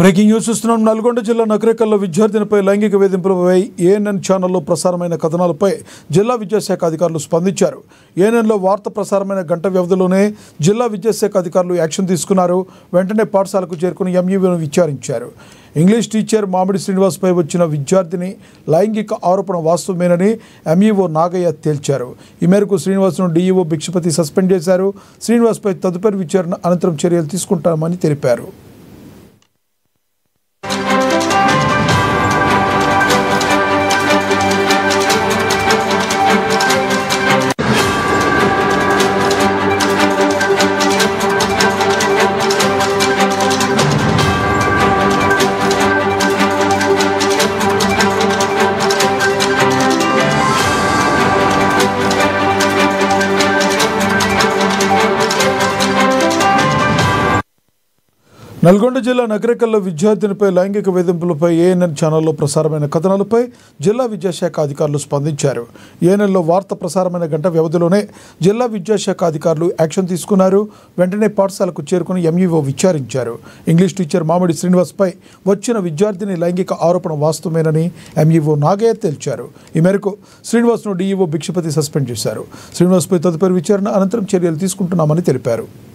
Breaking news చూస్తున్నాం. నల్గొండ జిల్లా నకరేకల్లో విద్యార్థినిపై లైంగిక వేధింపులపై ఏఎన్ఎన్ ఛానల్లో ప్రసారమైన కథనాలపై జిల్లా విద్యాశాఖ అధికారులు స్పందించారు. ఏఎన్ఎన్లో వార్త ప్రసారమైన గంట వ్యవధిలోనే జిల్లా విద్యాశాఖ అధికారులు యాక్షన్ తీసుకున్నారు. వెంటనే పాఠశాలకు చేరుకుని ఎంఈఓను విచారించారు. ఇంగ్లీష్ టీచర్ మామిడి శ్రీనివాస్పై వచ్చిన విద్యార్థిని లైంగిక ఆరోపణ వాస్తవమేనని ఎంఈఓ నాగయ్య తేల్చారు. ఈ మేరకు శ్రీనివాస్ను డీఈఓ భిక్షపతి సస్పెండ్ చేశారు. శ్రీనివాస్పై తదుపరి విచారణ అనంతరం చర్యలు తీసుకుంటామని తెలిపారు. నల్గొండ జిల్లా నకరేకల్లో విద్యార్థినిపై లైంగిక వేధింపులపై ఏఎన్ఎన్ ఛానల్లో ప్రసారమైన కథనాలపై జిల్లా విద్యాశాఖ అధికారులు స్పందించారు. ఏఎన్ఎన్లో వార్త ప్రసారమైన గంట వ్యవధిలోనే జిల్లా విద్యాశాఖ అధికారులు యాక్షన్ తీసుకున్నారు. వెంటనే పాఠశాలకు చేరుకుని ఎంఈఓ విచారించారు. ఇంగ్లీష్ టీచర్ మామిడి శ్రీనివాస్పై వచ్చిన విద్యార్థిని లైంగిక ఆరోపణ వాస్తవమేనని ఎంఈఓ నాగయ్య తేల్చారు. ఈ మేరకు శ్రీనివాస్ను డీఈఓ భిక్షపతి సస్పెండ్ చేశారు. శ్రీనివాస్పై తదుపరి విచారణ అనంతరం చర్యలు తీసుకుంటున్నామని తెలిపారు.